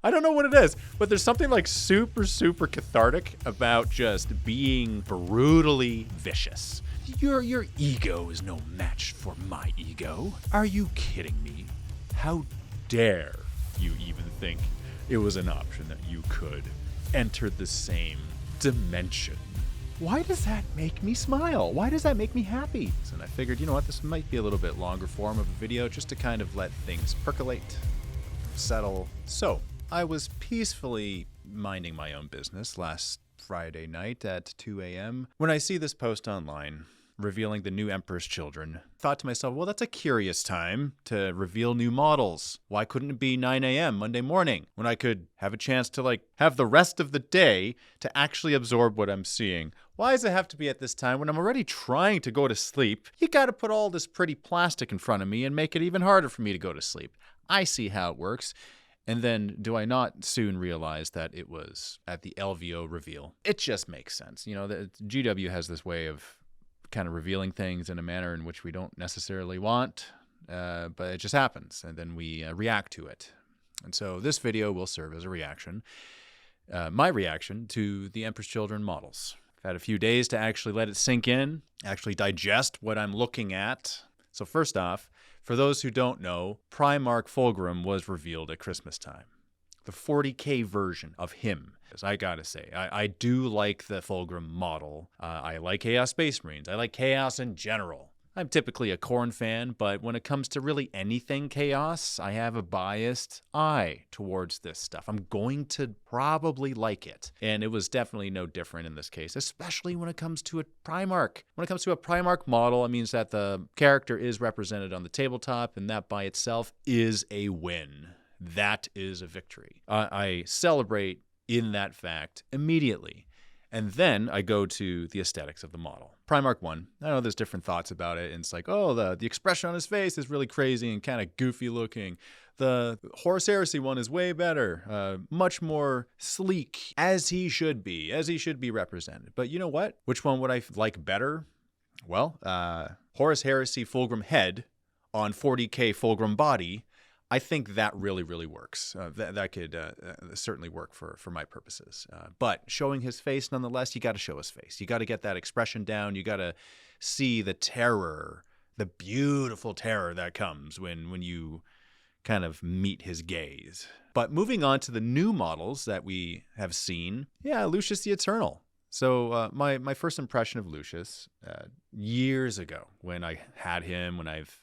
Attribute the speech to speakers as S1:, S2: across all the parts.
S1: I don't know what it is, but there's something like super, super cathartic about just being brutally vicious. Your ego is no match for my ego. Are you kidding me? How dare you even think it was an option that you could enter the same dimension? Why does that make me smile? Why does that make me happy? And I figured, you know what, this might be a little bit longer form of a video just to kind of let things percolate, settle. So I was peacefully minding my own business last Friday night at 2 a.m. when I see this post online revealing the new Emperor's Children. Thought to myself, well, that's a curious time to reveal new models. Why couldn't it be 9 a.m. Monday morning when I could have a chance to have the rest of the day to actually absorb what I'm seeing? Why does it have to be at this time when I'm already trying to go to sleep? You got to put all this pretty plastic in front of me and make it even harder for me to go to sleep. I see how it works. And then do I not soon realize that it was at the LVO reveal? It just makes sense. You know, the GW has this way of kind of revealing things in a manner in which we don't necessarily want, but it just happens, and then we react to it. And so this video will serve as a reaction, my reaction to the Emperor's Children models. I've had a few days to actually let it sink in, actually digest what I'm looking at. So first off, for those who don't know, Primarch Fulgrim was revealed at Christmas time. The 40K version of him. I gotta say, I do like the Fulgrim model. I like Chaos Space Marines. I like Chaos in general. I'm typically a Khorne fan, but when it comes to really anything Chaos, I have a biased eye towards this stuff. I'm going to probably like it. And it was definitely no different in this case, especially when it comes to a Primarch. When it comes to a Primarch model, it means that the character is represented on the tabletop, and that by itself is a win. That is a victory. I celebrate in that fact immediately. And then I go to the aesthetics of the model. Primarch 1, I know there's different thoughts about it. And it's like, oh, the expression on his face is really crazy and kind of goofy looking. The Horus Heresy one is way better, much more sleek, as he should be represented. But you know what? Which one would I like better? Well, Horus Heresy Fulgrim head on 40K Fulgrim body. I think that really, really works. That could certainly work for my purposes. But showing his face, nonetheless, you got to show his face. You got to get that expression down. You got to see the terror, the beautiful terror that comes when you kind of meet his gaze. But moving on to the new models that we have seen, Lucis the Eternal. So my first impression of Lucis years ago when I had him, when I've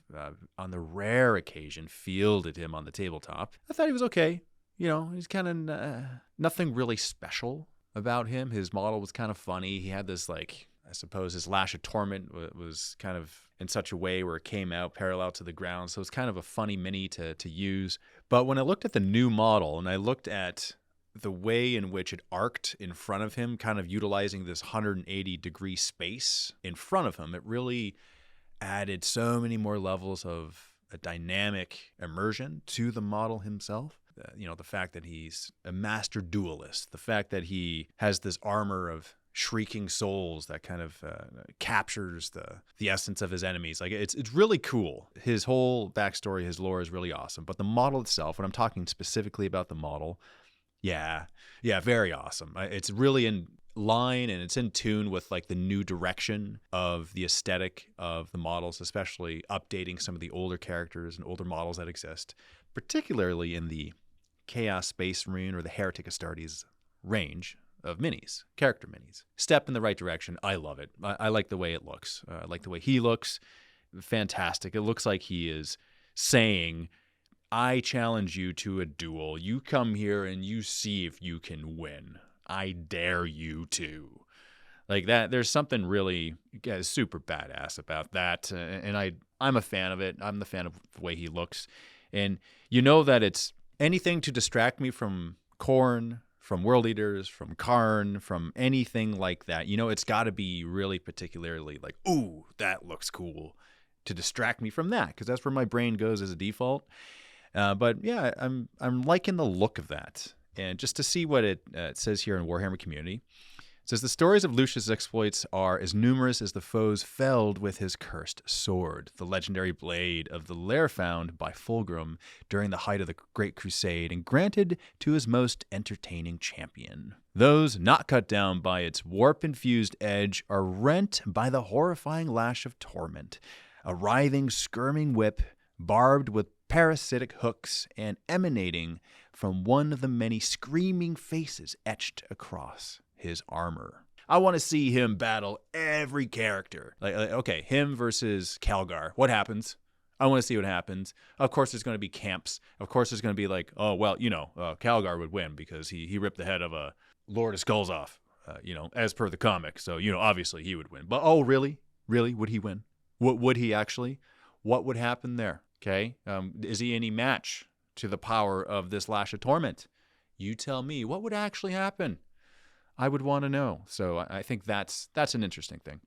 S1: on the rare occasion fielded him on the tabletop, I thought he was okay. You know, he's kind of nothing really special about him. His model was kind of funny. He had this, I suppose his Lash of Torment was kind of in such a way where it came out parallel to the ground. So it's kind of a funny mini to use. But when I looked at the new model and I looked at the way in which it arced in front of him, kind of utilizing this 180-degree space in front of him, it really added so many more levels of a dynamic immersion to the model himself. The fact that he's a master duelist, the fact that he has this armor of shrieking souls that kind of captures the essence of his enemies. It's really cool. His whole backstory, his lore is really awesome. But the model itself, when I'm talking specifically about the model, yeah, very awesome. It's really in line and it's in tune with the new direction of the aesthetic of the models, especially updating some of the older characters and older models that exist, particularly in the Chaos Space Marine or the Heretic Astartes range of minis, character minis. Step in the right direction. I love it. I like the way it looks. I like the way he looks. Fantastic. It looks like he is saying, I challenge you to a duel. You come here and you see if you can win. I dare you to. Like that, there's something really super badass about that. And I'm a fan of it. I'm the fan of the way he looks. And you know that it's anything to distract me from Khorne, from World Eaters, from Karn, from anything like that. It's got to be really particularly ooh, that looks cool, to distract me from that, because that's where my brain goes as a default. But yeah, I'm liking the look of that. And just to see what it says here in Warhammer Community, It says the stories of Lucius' exploits are as numerous as the foes felled with his cursed sword, the legendary blade of the lair found by Fulgrim during the height of the Great Crusade and granted to his most entertaining champion. Those not cut down by its warp-infused edge are rent by the horrifying lash of torment, a writhing, skirming whip barbed with parasitic hooks and emanating from one of the many screaming faces etched across his armor. I want to see him battle every character. Okay, him versus Calgar. What happens? I want to see what happens. Of course, there's going to be camps. Of course, there's going to be like, oh, well, Calgar would win because he ripped the head of a Lord of Skulls off, as per the comic. So, obviously he would win. But, oh, really? Really? Would he win? Would he actually? What would happen there? Okay? Is he any match to the power of this Lash of Torment? You tell me. What would actually happen? I would want to know. So I think that's an interesting thing.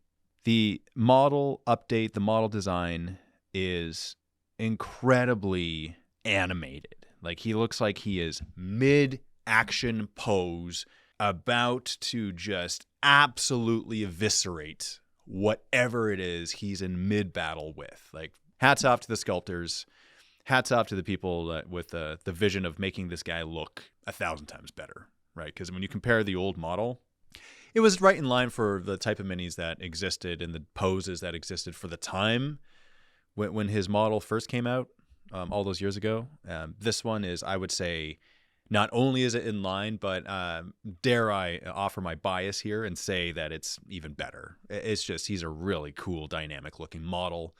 S1: The model update, the model design is incredibly animated. Like he looks like he is mid-action pose, about to just absolutely eviscerate whatever it is he's in mid-battle with. Like hats off to the sculptors. Hats off to the people with the vision of making this guy look 1,000 times better. Right, because when you compare the old model, it was right in line for the type of minis that existed and the poses that existed for the time when his model first came out all those years ago. This one is, I would say, not only is it in line, but dare I offer my bias here and say that it's even better. It's just, he's a really cool, dynamic-looking model.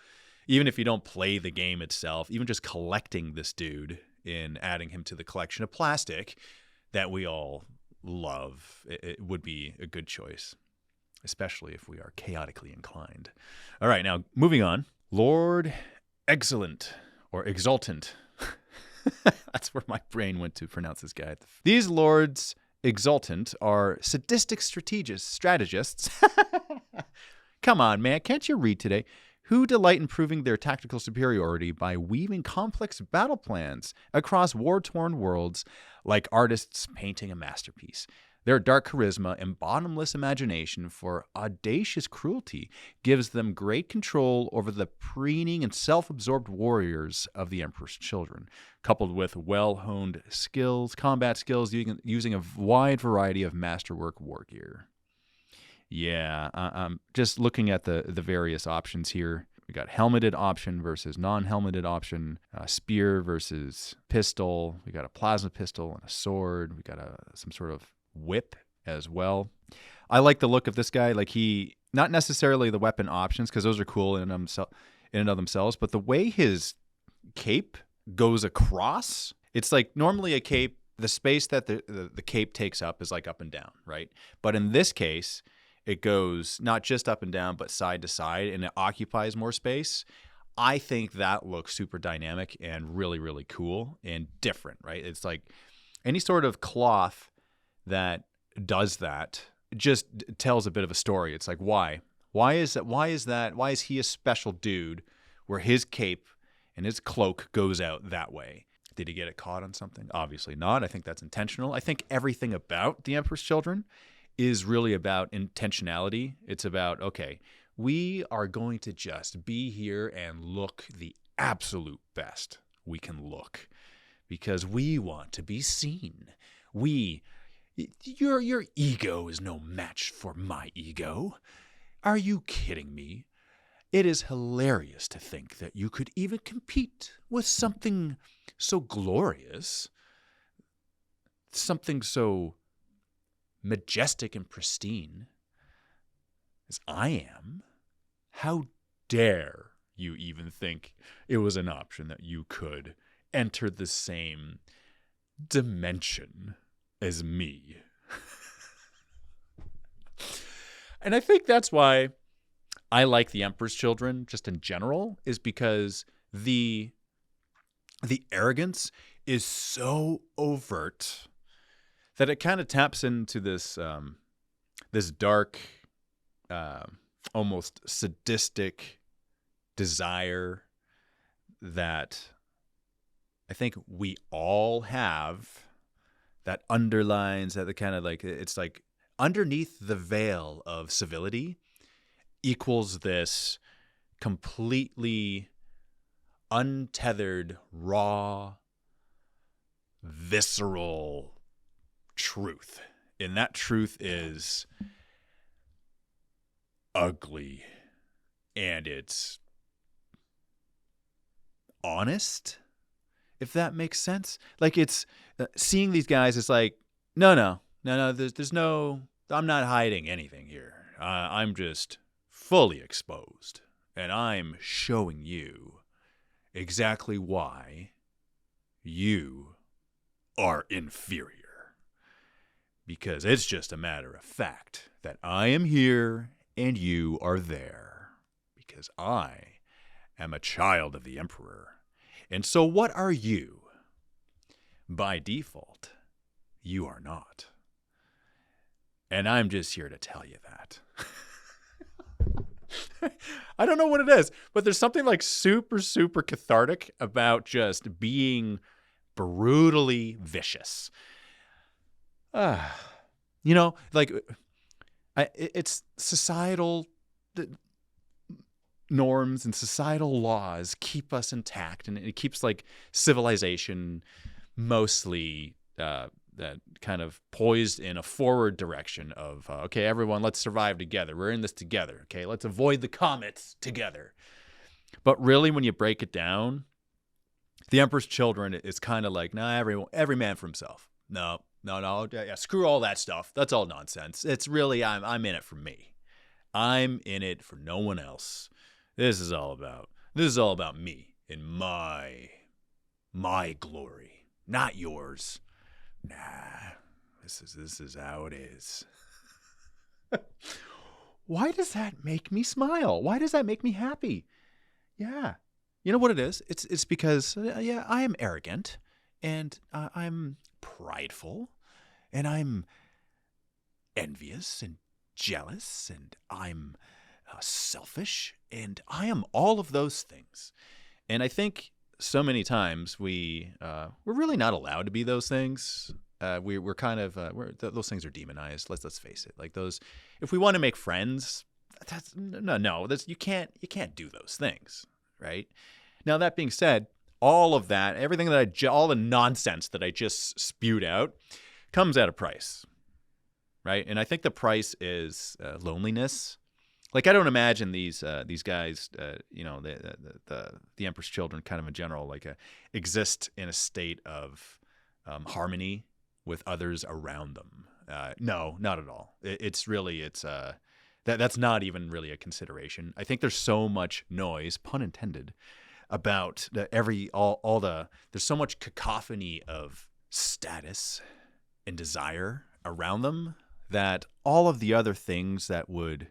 S1: Even if you don't play the game itself, even just collecting this dude and adding him to the collection of plastic that we all love, it would be a good choice, especially if we are chaotically inclined. All right, now moving on. Lord Exultant, or Exultant. That's where my brain went to pronounce this guy. These Lords Exultant are sadistic strategists. Come on, man, can't you read today? Who delight in proving their tactical superiority by weaving complex battle plans across war-torn worlds like artists painting a masterpiece. Their dark charisma and bottomless imagination for audacious cruelty gives them great control over the preening and self-absorbed warriors of the Emperor's children, coupled with well-honed combat skills using a wide variety of masterwork war gear. Yeah, just looking at the various options here. We got helmeted option versus non-helmeted option, spear versus pistol. We got a plasma pistol and a sword. We got some sort of whip as well. I like the look of this guy. Like not necessarily the weapon options, because those are cool in and of themselves, but the way his cape goes across, it's like normally a cape, the space that the cape takes up is like up and down, right? But in this case, it goes not just up and down, but side to side, and it occupies more space. I think that looks super dynamic and really, really cool and different, right? It's like any sort of cloth that does that just tells a bit of a story. It's like, why? Why is that? Why is he a special dude where his cape and his cloak goes out that way? Did he get it caught on something? Obviously not. I think that's intentional. I think everything about the Emperor's Children is really about intentionality. It's about, okay, we are going to just be here and look the absolute best we can look because we want to be seen. Your ego is no match for my ego. Are you kidding me? It is hilarious to think that you could even compete with something so glorious, something so majestic and pristine as I am. How dare you even think it was an option that you could enter the same dimension as me? And I think that's why I like the Emperor's Children just in general, is because the arrogance is so overt that it kind of taps into this dark, almost sadistic desire that I think we all have, that underlines that the kind of like, it's like underneath the veil of civility equals this completely untethered, raw, visceral truth. And that truth is ugly, and it's honest, if that makes sense. Like, it's seeing these guys, it's like, no, there's no, I'm not hiding anything here. I'm just fully exposed, and I'm showing you exactly why you are inferior. Because it's just a matter of fact that I am here and you are there. Because I am a child of the Emperor. And so what are you? By default, you are not. And I'm just here to tell you that. I don't know what it is, but there's something like super, super cathartic about just being brutally vicious. Like, it's societal norms and societal laws keep us intact, and it keeps like civilization mostly that kind of poised in a forward direction of, okay, everyone, let's survive together. We're in this together. Okay, let's avoid the comets together. But really, when you break it down, the Emperor's Children is kind of like, nah, every man for himself. No, yeah, screw all that stuff. That's all nonsense. It's really, I'm in it for me. I'm in it for no one else. This is all about me and my glory, not yours. Nah, this is how it is. Why does that make me smile? Why does that make me happy? Yeah. You know what it is? It's because, I am arrogant, and I'm prideful, and I'm envious and jealous, and I'm selfish, and I am all of those things. And I think so many times we're really not allowed to be those things. We're kind of those things are demonized. Let's face it. Like, those, if we want to make friends, you can't do those things, right? Now, that being said, all of that, everything that all the nonsense that I just spewed out comes at a price, right? And I think the price is loneliness. Like, I don't imagine these guys, the Emperor's Children, kind of in general, like exist in a state of harmony with others around them. No, not at all. That's not even really a consideration. I think there's so much noise, pun intended, about there's so much cacophony of status and desire around them that all of the other things that would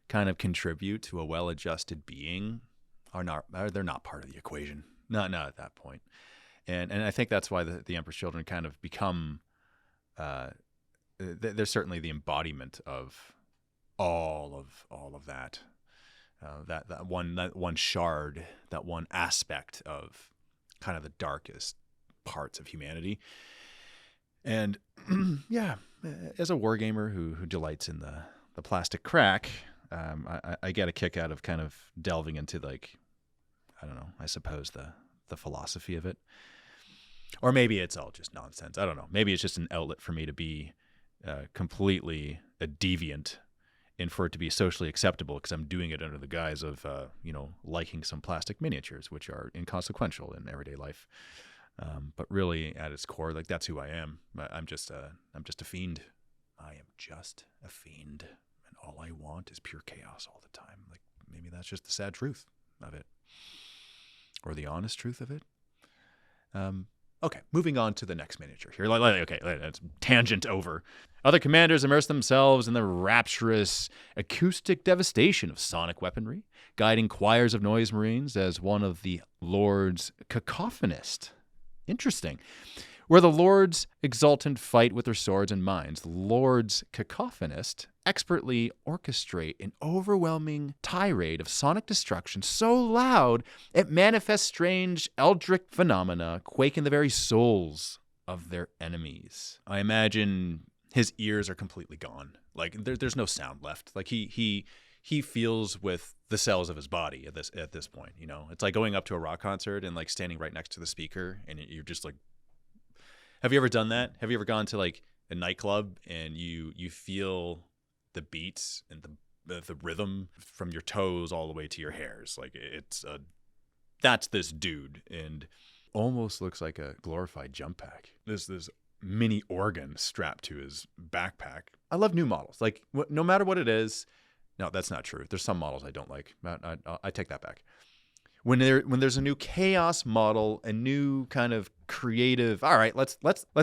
S1: kind of contribute to a well-adjusted being they're not part of the equation. Not at that point. And I think that's why the Emperor's Children kind of become they're certainly the embodiment of all of that. That one shard, that one aspect of kind of the darkest parts of humanity. And yeah, as a wargamer who delights in the plastic crack, I get a kick out of kind of delving into, like, I don't know, I suppose the philosophy of it. Or maybe it's all just nonsense. I don't know. Maybe it's just an outlet for me to be completely a deviant, and for it to be socially acceptable because I'm doing it under the guise of, liking some plastic miniatures, which are inconsequential in everyday life. But really, at its core, like, that's who I am. I'm just a fiend. I am just a fiend, and all I want is pure chaos all the time. Like, maybe that's just the sad truth of it, or the honest truth of it. Okay, moving on to the next miniature here. Okay, let's tangent over. Other commanders immerse themselves in the rapturous acoustic devastation of sonic weaponry, guiding choirs of noise marines as one of the Lord's Kakophonist. Interesting. Where the Lords Exultant fight with their swords and minds, the Lords Kakophonist expertly orchestrate an overwhelming tirade of sonic destruction so loud it manifests strange eldritch phenomena, quaking the very souls of their enemies. I imagine his ears are completely gone. Like there's no sound left. Like he feels with the cells of his body at this point. You know, it's like going up to a rock concert and like standing right next to the speaker, and you're just like, have you ever done that? Have you ever gone to like a nightclub and you feel the beats and the rhythm from your toes all the way to your hairs? Like that's this dude, and almost looks like a glorified jump pack. This mini organ strapped to his backpack. I love new models. Like no matter what it is. No, that's not true. There's some models I don't like. I take that back. When there's a new chaos model, a new kind of creative, all right, let's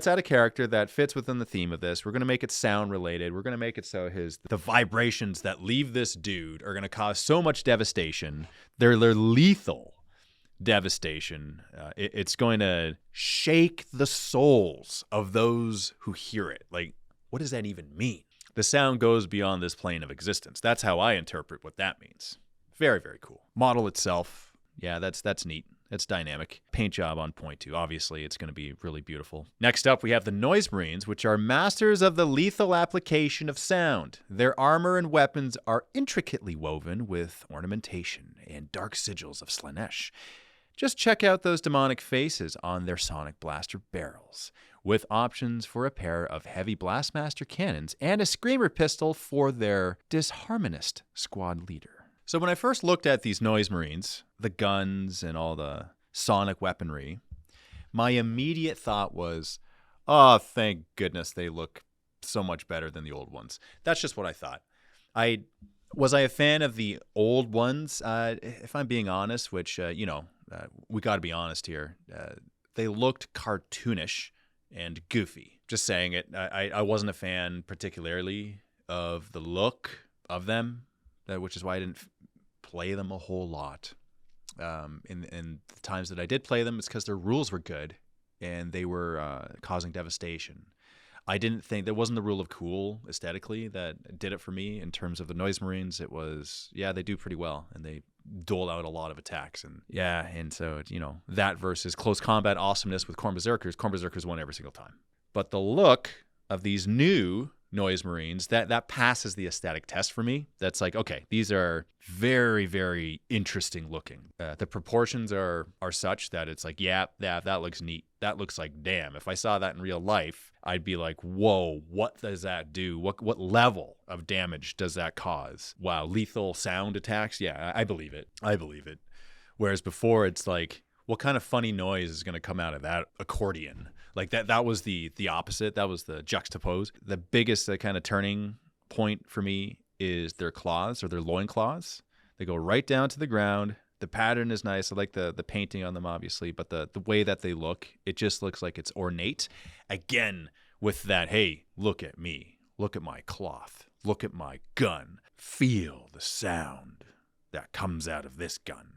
S1: add a character that fits within the theme of this. We're going to make it sound related. We're going to make it so the vibrations that leave this dude are going to cause so much devastation. They're lethal devastation. It's going to shake the souls of those who hear it. Like, what does that even mean? The sound goes beyond this plane of existence. That's how I interpret what that means. Very, very cool. Model itself, yeah, that's neat. It's dynamic. Paint job on point too. Obviously, it's going to be really beautiful. Next up, we have the Noise Marines, which are masters of the lethal application of sound. Their armor and weapons are intricately woven with ornamentation and dark sigils of Slanesh. Just check out those demonic faces on their sonic blaster barrels, with options for a pair of heavy blastmaster cannons and a screamer pistol for their disharmonist squad leader. So when I first looked at these Noise Marines, the guns and all the sonic weaponry, my immediate thought was, oh, thank goodness they look so much better than the old ones. That's just what I thought. Was I a fan of the old ones? If I'm being honest, which, we got to be honest here, they looked cartoonish and goofy. Just saying it. I wasn't a fan particularly of the look of them, which is why I didn't play them a whole lot. In the times that I did play them, it's because their rules were good and they were causing devastation. I didn't think there wasn't the rule of cool aesthetically that did it for me. In terms of the Noise Marines, it was, yeah, they do pretty well and they dole out a lot of attacks. And so, that versus close combat awesomeness with Khorne Berserkers. Khorne Berserkers won every single time. But the look of these new Noise Marines, that passes the aesthetic test for me. That's like, okay, these are very, very interesting looking. The proportions are such that it's like, yeah, that looks neat. That looks like, damn, if I saw that in real life, I'd be like, whoa, what does that do? What level of damage does that cause? Wow, lethal sound attacks? Yeah, I believe it. Whereas before, it's like, what kind of funny noise is going to come out of that accordion? Like that was the opposite. That was the juxtapose. The biggest kind of turning point for me is their claws or their loin claws. They go right down to the ground. The pattern is nice. I like the painting on them, obviously, but the way that they look, it just looks like it's ornate. Again, with that, hey, look at me. Look at my cloth. Look at my gun. Feel the sound that comes out of this gun.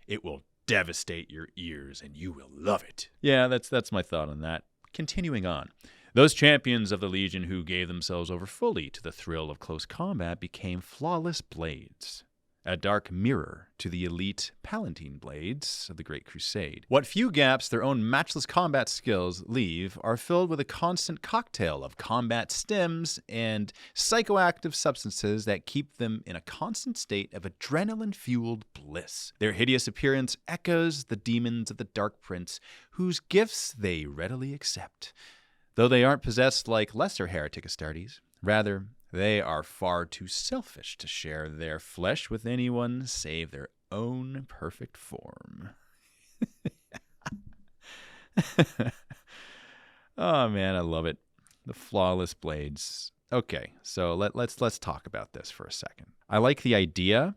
S1: It will devastate your ears and you will love it. Yeah, that's my thought on that. Continuing on. Those champions of the Legion who gave themselves over fully to the thrill of close combat became flawless blades, a dark mirror to the elite Palatine blades of the Great Crusade. What few gaps their own matchless combat skills leave are filled with a constant cocktail of combat stims and psychoactive substances that keep them in a constant state of adrenaline-fueled bliss. Their hideous appearance echoes the demons of the Dark Prince, whose gifts they readily accept. Though they aren't possessed like lesser heretic Astartes, rather, they are far too selfish to share their flesh with anyone save their own perfect form. Oh man, I love it. The flawless blades. Okay, so let's talk about this for a second. I like the idea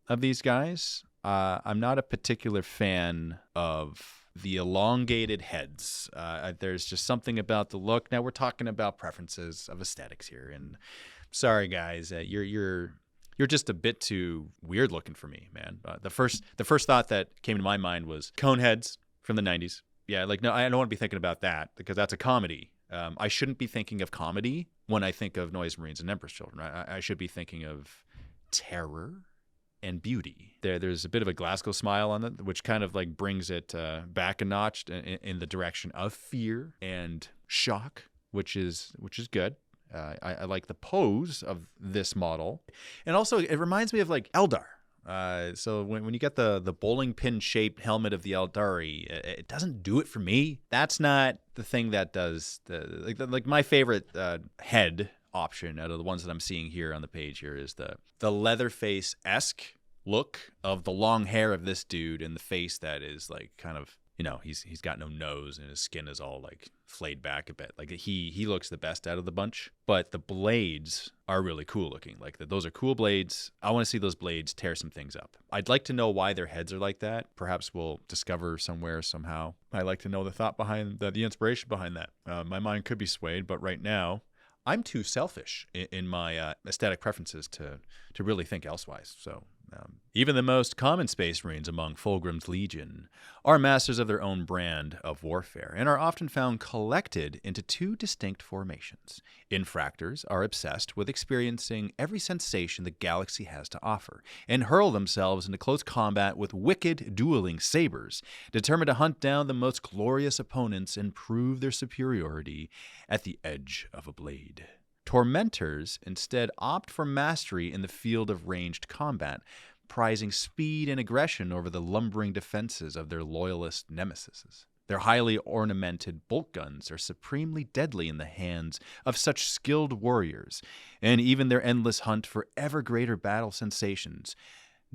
S1: of these guys. I'm not a particular fan of the elongated heads. There's just something about the look. Now we're talking about preferences of aesthetics here, and sorry guys, you're just a bit too weird looking for me, man. The first thought that came to my mind was cone heads from the 90s. Yeah, like, no, I don't want to be thinking about that because that's a comedy. I shouldn't be thinking of comedy when I think of Noise Marines and Emperor's Children. I should be thinking of terror and beauty. There's a bit of a Glasgow smile on it, which kind of like brings it back a notch in the direction of fear and shock, which is good. I like the pose of this model. And also, it reminds me of like Eldar. So when you get the bowling pin shaped helmet of the Eldari, it doesn't do it for me. That's not the thing that does like my favorite head option out of the ones that I'm seeing here on the page here is the Leatherface-esque look of the long hair of this dude and the face that is like kind of, you know, he's got no nose and his skin is all like flayed back a bit. Like he looks the best out of the bunch, but the blades are really cool looking. Like those are cool blades. I want to see those blades tear some things up. I'd like to know why their heads are like that. Perhaps we'll discover somewhere, somehow. I'd like to know the thought behind the inspiration behind that. My mind could be swayed, but right now I'm too selfish in my aesthetic preferences to really think elsewise. So even the most common Space Marines among Fulgrim's Legion are masters of their own brand of warfare and are often found collected into two distinct formations. Infractors are obsessed with experiencing every sensation the galaxy has to offer and hurl themselves into close combat with wicked dueling sabers, determined to hunt down the most glorious opponents and prove their superiority at the edge of a blade. Tormentors instead opt for mastery in the field of ranged combat, prizing speed and aggression over the lumbering defenses of their loyalist nemesis. Their highly ornamented bolt guns are supremely deadly in the hands of such skilled warriors, and even their endless hunt for ever greater battle sensations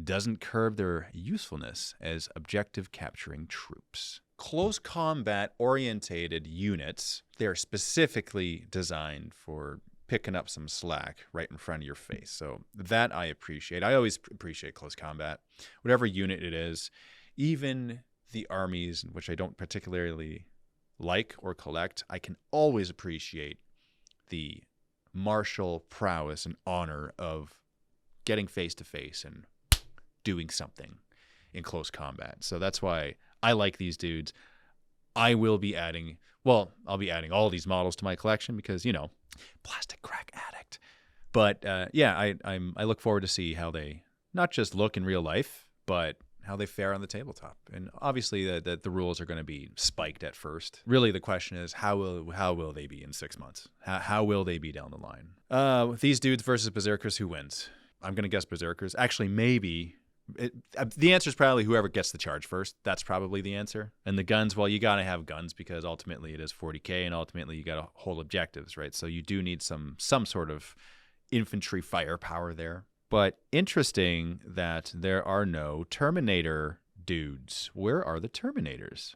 S1: doesn't curb their usefulness as objective-capturing troops. Close combat-orientated units, they're specifically designed for picking up some slack right in front of your face. So that I appreciate. I always appreciate close combat. Whatever unit it is, even the armies, which I don't particularly like or collect, I can always appreciate the martial prowess and honor of getting face to face and doing something in close combat. So that's why I like these dudes. I'll be adding all these models to my collection because, you know, plastic crack addict. But I look forward to see how they not just look in real life, but how they fare on the tabletop. And obviously the rules are going to be spiked at first. Really, the question is how will they be in 6 months? How will they be down the line? With these dudes versus Berserkers, who wins? I'm going to guess Berserkers. Actually, maybe. The answer is probably whoever gets the charge first. That's probably the answer. And the guns, well, you got to have guns because ultimately it is 40K and ultimately you got to hold objectives, right? So you do need some sort of infantry firepower there. But interesting that there are no Terminator dudes. Where are the Terminators?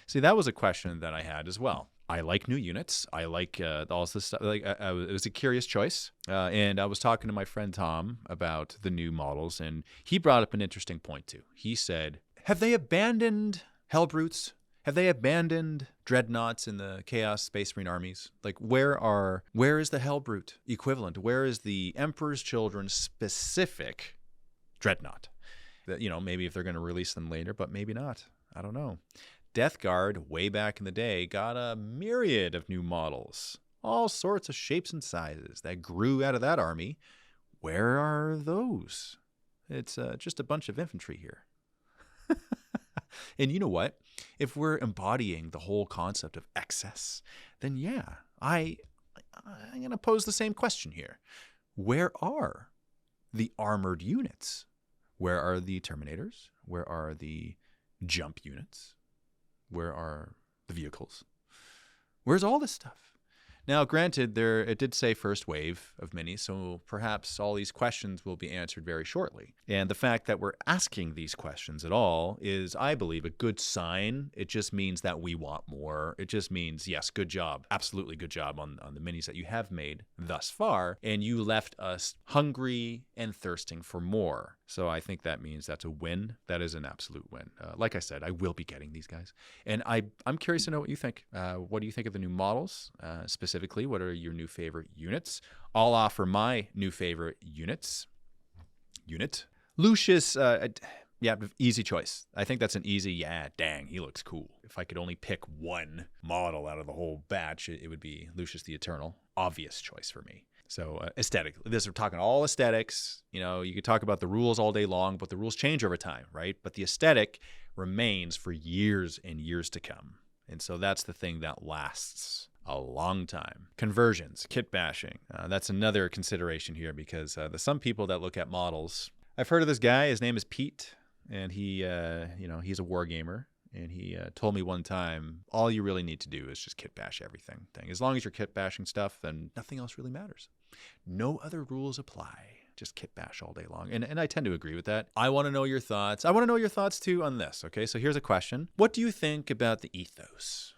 S1: See, that was a question that I had as well. I like new units. I like all this stuff. Like it was a curious choice. And I was talking to my friend Tom about the new models, and he brought up an interesting point too. He said, have they abandoned Hellbrutes? Have they abandoned dreadnoughts in the Chaos Space Marine armies? Like, where is the Hellbrute equivalent? Where is the Emperor's Children specific dreadnought? That, you know, maybe if they're going to release them later, but maybe not. I don't know. Death Guard, way back in the day, got a myriad of new models, all sorts of shapes and sizes that grew out of that army. Where are those? It's just a bunch of infantry here. And you know what? If we're embodying the whole concept of excess, then yeah, I'm going to pose the same question here. Where are the armored units? Where are the Terminators? Where are the jump units? Where are the vehicles? Where's all this stuff? Now, granted, it did say first wave of minis, so perhaps all these questions will be answered very shortly. And the fact that we're asking these questions at all is, I believe, a good sign. It just means that we want more. It just means, yes, good job. Absolutely good job on the minis that you have made thus far. And you left us hungry and thirsting for more. So I think that means that's a win. That is an absolute win. Like I said, I will be getting these guys. And I'm curious to know what you think. What do you think of the new models? Specifically, what are your new favorite units? I'll offer my new favorite unit. Lucis, easy choice. I think that's an easy, dang, he looks cool. If I could only pick one model out of the whole batch, it would be Lucis the Eternal. Obvious choice for me. So aesthetic, we're talking all aesthetics. You know, you could talk about the rules all day long, but the rules change over time, right? But the aesthetic remains for years and years to come. And so that's the thing that lasts. a long time. Conversions, kit bashing. That's another consideration here because the some people that look at models. I've heard of this guy. His name is Pete, and he, he's a wargamer. And he told me one time, all you really need to do is just kit bash everything. As long as you're kit bashing stuff, then nothing else really matters. No other rules apply. Just kit bash all day long. And I tend to agree with that. I want to know your thoughts. I want to know your thoughts too on this. Okay, so here's a question. What do you think about the ethos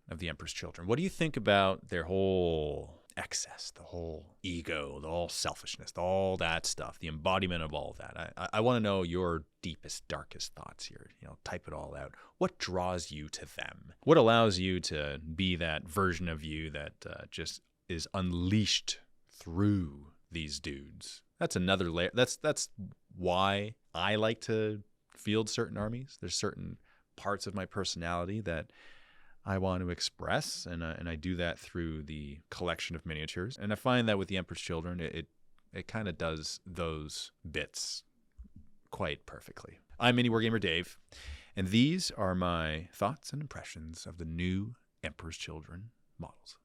S1: of the Emperor's Children? What do you think about their whole excess, the whole ego, the whole selfishness, all that stuff, the embodiment of all that? I want to know your deepest, darkest thoughts here. Type it all out. What draws you to them? What allows you to be that version of you that just is unleashed through these dudes? That's another layer. That's why I like to field certain armies. There's certain parts of my personality that I want to express, and I do that through the collection of miniatures. And I find that with the Emperor's Children, it kind of does those bits quite perfectly. I'm Mini Wargamer Dave, and these are my thoughts and impressions of the new Emperor's Children models.